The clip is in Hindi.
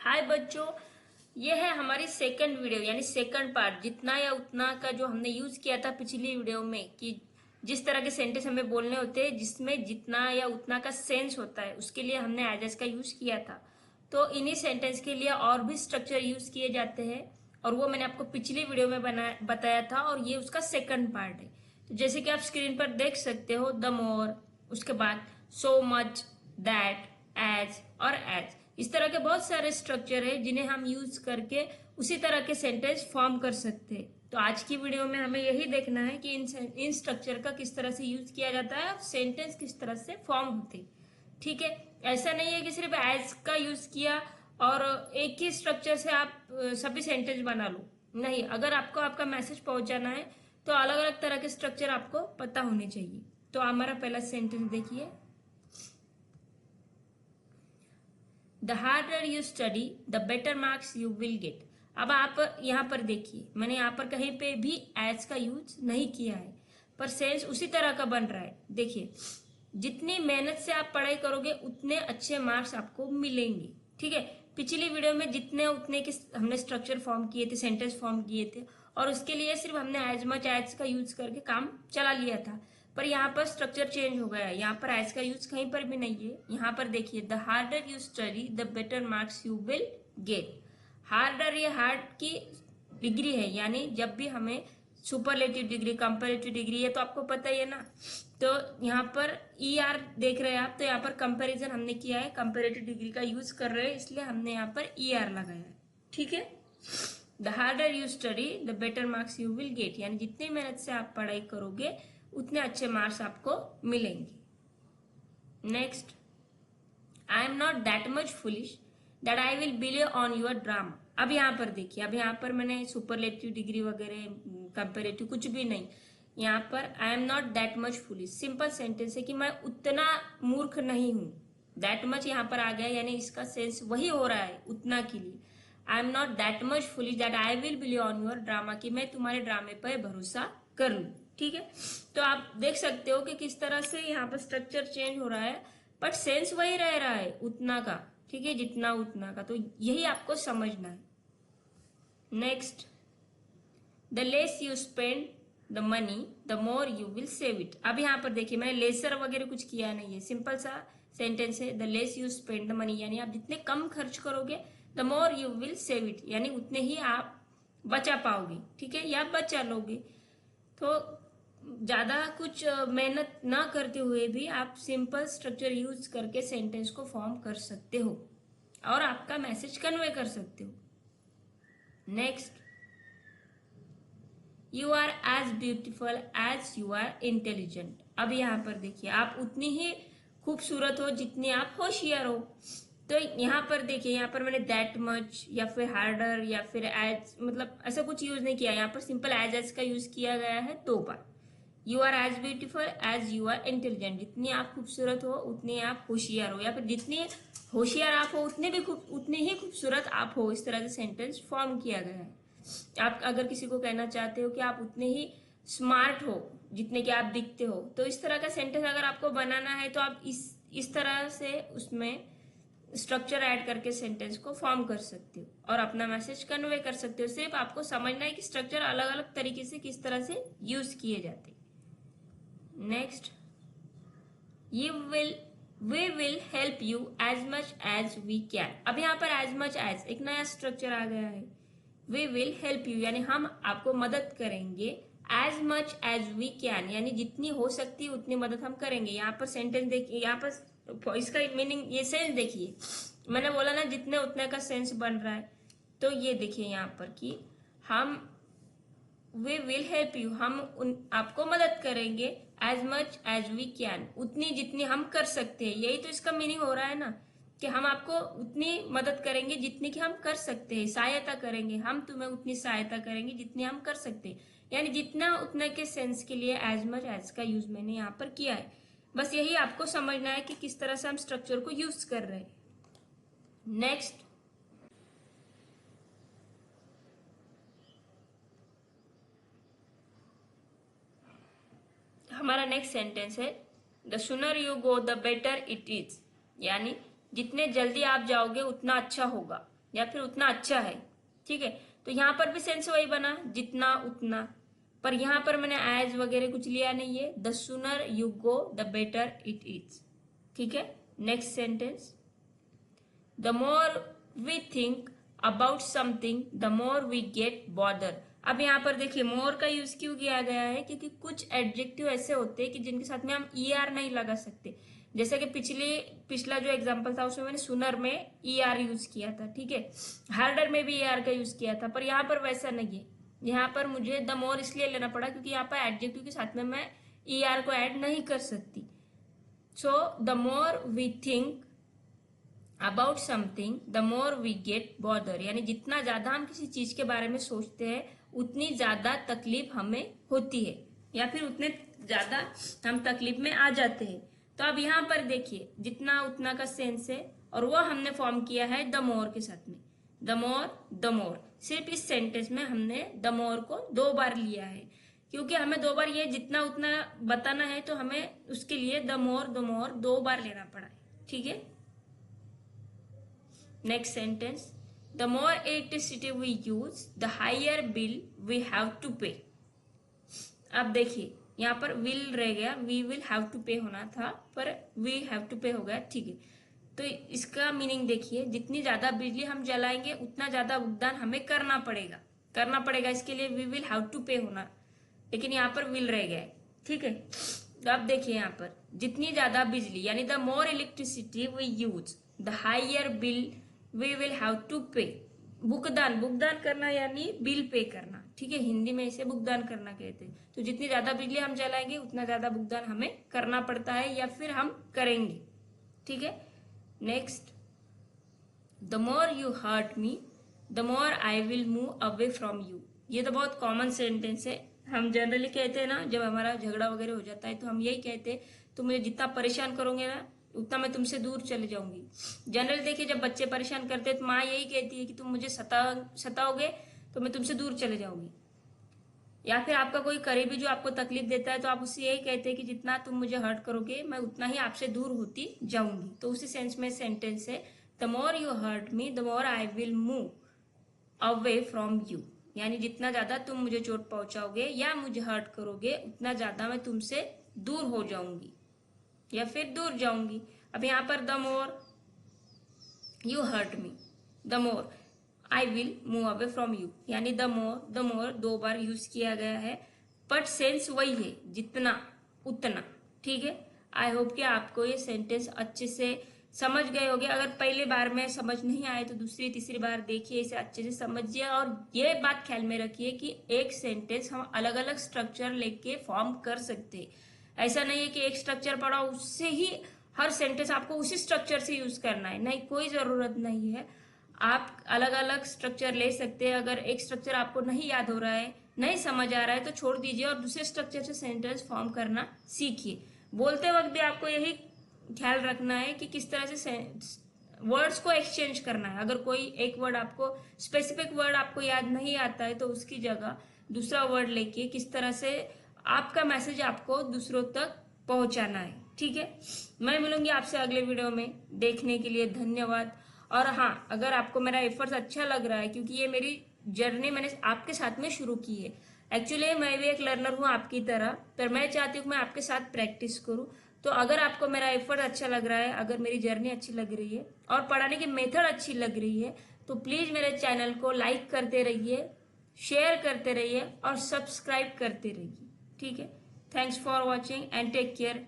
हाय बच्चों, ये है हमारी सेकंड वीडियो यानी सेकंड पार्ट जितना या उतना का जो हमने यूज किया था पिछली वीडियो में कि जिस तरह के सेंटेंस हमें बोलने होते हैं जिसमें जितना या उतना का सेंस होता है उसके लिए हमने एज का यूज किया था। तो इन्हीं सेंटेंस के लिए और भी स्ट्रक्चर यूज किए जाते हैं और वो मैंने आपको पिछली वीडियो में बताया था और ये उसका सेकंड पार्ट है। तो जैसे कि आप स्क्रीन पर देख सकते हो द मोर, उसके बाद सो मच, दैट, एज और एज, इस तरह के बहुत सारे स्ट्रक्चर है जिन्हें हम यूज करके उसी तरह के सेंटेंस फॉर्म कर सकते हैं। तो आज की वीडियो में हमें यही देखना है कि इन स्ट्रक्चर का किस तरह से यूज किया जाता है और सेंटेंस किस तरह से फॉर्म होते हैं। ठीक है, ऐसा नहीं है कि सिर्फ एज का यूज किया और एक ही स्ट्रक्चर से आप सभी सेंटेंस बना लो। नहीं, अगर आपको आपका मैसेज पहुंचाना है तो अलग अलग तरह के स्ट्रक्चर आपको पता होने चाहिए। तो हमारा पहला सेंटेंस देखिए, the harder you study the better marks you will get. अब आप यहाँ पर देखिए, मैंने यहाँ पर कहीं पे भी एज का यूज नहीं किया है पर सेंस उसी तरह का बन रहा है। देखिए, जितनी मेहनत से आप पढ़ाई करोगे उतने अच्छे मार्क्स आपको मिलेंगे। ठीक है, पिछली वीडियो में जितने उतने के हमने स्ट्रक्चर फॉर्म किए थे, सेंटेंस फॉर्म किए थे और उसके लिए सिर्फ हमने एज मच एज का यूज करके काम चला लिया था। पर यहाँ पर स्ट्रक्चर चेंज हो गया है, यहाँ पर एज का यूज कहीं पर भी नहीं है। यहाँ पर देखिए, the harder you study the better marks you will get. Harder ये हार्ड की डिग्री है, यानी जब भी हमें सुपरलेटिव डिग्री, कंपेरेटिव डिग्री, ये तो आपको पता ही है ना। तो यहाँ पर ई आर देख रहे हैं आप, तो यहाँ पर कंपैरिजन हमने किया है, कंपेरेटिव डिग्री का यूज कर रहे हैं इसलिए हमने यहाँ पर ई आर लगाया है। ठीक है, the harder you study the better marks you will get, यानी जितनी मेहनत से आप पढ़ाई करोगे उतने अच्छे मार्क्स आपको मिलेंगे। Next, I am not that much foolish that I will believe on your drama. अब यहाँ पर देखिए, अब यहाँ पर मैंने सुपरलेटिव डिग्री वगैरह कंपेरेटिव कुछ भी नहीं, यहाँ पर I am not that much foolish simple sentence है कि मैं उतना मूर्ख नहीं हूं। दैट मच यहाँ पर आ गया यानी इसका सेंस वही हो रहा है उतना के लिए। I am not that much foolish that I will believe on your drama, कि मैं तुम्हारे ड्रामे पर भरोसा कर लूं। ठीक है, तो आप देख सकते हो कि किस तरह से यहाँ पर स्ट्रक्चर चेंज हो रहा है बट सेंस वही रह रहा है उतना का। ठीक है, जितना उतना का, तो यही आपको समझना है। Next, the less you spend the money the more you will save it. अब यहाँ पर देखिए, मैंने लेसर वगैरह कुछ किया नहीं है, सिंपल सा सेंटेंस है। The less you spend the money, यानी आप जितने कम खर्च करोगे the more you will save it, यानी उतने ही आप बचा पाओगे। ठीक है, या बचा लोगे। तो ज्यादा कुछ मेहनत ना करते हुए भी आप सिंपल स्ट्रक्चर यूज करके सेंटेंस को फॉर्म कर सकते हो और आपका मैसेज कन्वे कर सकते हो। Next, you are as beautiful as you are intelligent. अब यहाँ पर देखिए, आप उतनी ही खूबसूरत हो जितनी आप होशियार हो। तो यहाँ पर देखिए, यहाँ पर मैंने दैट मच या फिर हार्डर या फिर एज, मतलब ऐसा कुछ यूज नहीं किया, यहाँ पर सिंपल एज का यूज किया गया है 2 बार। You are as beautiful as you are intelligent, जितनी आप खूबसूरत हो उतनी आप होशियार हो, या फिर जितनी होशियार आप हो उतने ही खूबसूरत आप हो, इस तरह से सेंटेंस फॉर्म किया गया है। आप अगर किसी को कहना चाहते हो कि आप उतने ही स्मार्ट हो जितने कि आप दिखते हो, तो इस तरह का सेंटेंस अगर आपको बनाना है तो आप इस तरह से उसमें स्ट्रक्चर ऐड करके सेंटेंस को फॉर्म कर सकते हो और अपना मैसेज कन्वे कर सकते हो। सिर्फ आपको समझना है कि स्ट्रक्चर अलग अलग तरीके से किस तरह से यूज किए जाते हैं। Next, we will help you as much as we can. अब यहाँ पर एज मच एज एक नया स्ट्रक्चर आ गया है। वी विल हेल्प यू यानी हम आपको मदद करेंगे, as much as we can यानी जितनी हो सकती है उतनी मदद हम करेंगे। यहाँ पर सेंटेंस देखिए, यहाँ पर इसका मीनिंग, ये सेंस देखिए, मैंने बोला ना जितने उतने का सेंस बन रहा है। तो ये देखिए यहाँ पर कि हम वी विल हेल्प यू, हम आपको मदद करेंगे, as much as we can उतनी जितनी हम कर सकते हैं। यही तो इसका मीनिंग हो रहा है ना कि हम आपको उतनी मदद करेंगे जितनी कि हम कर सकते हैं, सहायता करेंगे, हम तुम्हें उतनी सहायता करेंगे जितनी हम कर सकते हैं। यानी जितना उतना के सेंस के लिए एज मच एज का यूज मैंने यहाँ पर किया है। बस यही आपको समझना है कि किस तरह से हम स्ट्रक्चर को यूज कर रहे हैं। नेक्स्ट, हमारा नेक्स्ट सेंटेंस है, the sooner you go the better it is, यानी जितने जल्दी आप जाओगे उतना अच्छा होगा। या फिर उतना अच्छा है, ठीक है। तो यहाँ पर भी सेंस वही बना, जितना उतना, पर यहाँ पर मैंने एज वगैरह कुछ लिया नहीं है। The sooner you go the better it is, ठीक है। Next sentence, the more we think about something the more we get bother. अब यहाँ पर देखिए मोर का यूज क्यों किया गया है, क्योंकि कुछ एडजेक्टिव ऐसे होते हैं कि जिनके साथ में हम ER नहीं लगा सकते। जैसे कि पिछला जो एग्जांपल था उसमें मैंने सुनर में ER यूज किया था, ठीक है। हार्डर में भी ER का यूज किया था, पर यहाँ पर वैसा नहीं है। यहाँ पर मुझे द मोर इसलिए लेना पड़ा क्योंकि यहाँ पर एडजेक्टिव के साथ में मैं ER को ऐड नहीं कर सकती। So the more we think about something the more we get bother, यानी जितना ज्यादा हम किसी चीज के बारे में सोचते हैं उतनी ज्यादा तकलीफ हमें होती है, या फिर उतने ज्यादा हम तकलीफ में आ जाते हैं। तो अब यहाँ पर देखिए जितना उतना का सेंस है, और वो हमने फॉर्म किया है द मोर के साथ में। द मोर सिर्फ इस सेंटेंस में हमने द मोर को 2 बार लिया है, क्योंकि हमें 2 बार ये जितना उतना बताना है, तो हमें उसके लिए द मोर 2 बार लेना पड़ा है, ठीक है। Next sentence, the more electricity we use, the higher bill we have to pay. अब देखिए यहाँ पर will रह गया, we will have to pay होना था, पर we have to pay हो गया, ठीक है। तो इसका मीनिंग देखिए, जितनी ज्यादा बिजली हम जलाएंगे उतना ज्यादा भुगतान हमें करना पड़ेगा। इसके लिए we will have to pay होना, लेकिन यहाँ पर will रह गया है, ठीक है। तो अब देखिए यहाँ पर जितनी ज्यादा बिजली, यानी the more electricity we use the higher bill we will have to pay. भुगतान करना यानी बिल पे करना, ठीक है। हिंदी में इसे भुगतान करना कहते हैं। तो जितनी ज्यादा बिजली हम जलाएंगे उतना ज्यादा भुगतान हमें करना पड़ता है, या फिर हम करेंगे, ठीक है। Next, the more you hurt me the more I will move away from you. ये तो बहुत कॉमन सेंटेंस है, हम जनरली कहते हैं ना, जब हमारा झगड़ा वगैरह हो जाता है तो हम यही कहते हैं, तुम मुझे जितना परेशान करोगे ना उतना मैं तुमसे दूर चले जाऊंगी। जनरल देखिए जब बच्चे परेशान करते हैं तो माँ यही कहती है कि तुम मुझे सताओगे तो मैं तुमसे दूर चले जाऊंगी। या फिर आपका कोई करीबी जो आपको तकलीफ देता है तो आप उससे यही कहते हैं कि जितना तुम मुझे हर्ट करोगे मैं उतना ही आपसे दूर होती जाऊंगी। तो उसी सेंस में सेंटेंस है, the more you hurt me the more I will move away from you, यानी जितना ज्यादा तुम मुझे चोट पहुंचाओगे या मुझे हर्ट करोगे उतना ज्यादा मैं तुमसे दूर हो जाऊंगी या फिर दूर जाऊंगी। अब यहाँ पर the more you hurt me the more I will move away from you, यानी द मोर 2 बार यूज किया गया है, बट सेंस वही है, जितना उतना, ठीक है। आई होप कि आपको ये सेंटेंस अच्छे से समझ गए होंगे। अगर पहली बार में समझ नहीं आए तो दूसरी तीसरी बार देखिए, इसे अच्छे से समझिए। और ये बात ख्याल में रखिए कि एक सेंटेंस हम अलग अलग स्ट्रक्चर लेके फॉर्म कर सकते हैं। ऐसा नहीं है कि एक स्ट्रक्चर पढ़ा उससे ही हर सेंटेंस आपको उसी स्ट्रक्चर से यूज करना है, नहीं, कोई जरूरत नहीं है। आप अलग अलग स्ट्रक्चर ले सकते हैं। अगर एक स्ट्रक्चर आपको नहीं याद हो रहा है, नहीं समझ आ रहा है, तो छोड़ दीजिए और दूसरे स्ट्रक्चर से सेंटेंस फॉर्म करना सीखिए। बोलते वक्त भी आपको यही ख्याल रखना है कि किस तरह से वर्ड्स को एक्सचेंज करना है। अगर कोई एक वर्ड आपको स्पेसिफिक वर्ड आपको याद नहीं आता है तो उसकी जगह दूसरा वर्ड लेके किस तरह से आपका मैसेज आपको दूसरों तक पहुंचाना है, ठीक है। मैं मिलूंगी आपसे अगले वीडियो में। देखने के लिए धन्यवाद। और हाँ, अगर आपको मेरा एफर्ट्स अच्छा लग रहा है, क्योंकि ये मेरी जर्नी मैंने आपके साथ में शुरू की है। एक्चुअली मैं भी एक लर्नर हूँ आपकी तरह, पर मैं चाहती हूँ मैं आपके साथ प्रैक्टिस करूँ। तो अगर आपको मेरा एफर्ट अच्छा लग रहा है, अगर मेरी जर्नी अच्छी लग रही है और पढ़ाने की मेथड अच्छी लग रही है, तो प्लीज मेरे चैनल को लाइक करते रहिए, शेयर करते रहिए और सब्सक्राइब करते रहिए, ठीक है। Thanks for watching and take care.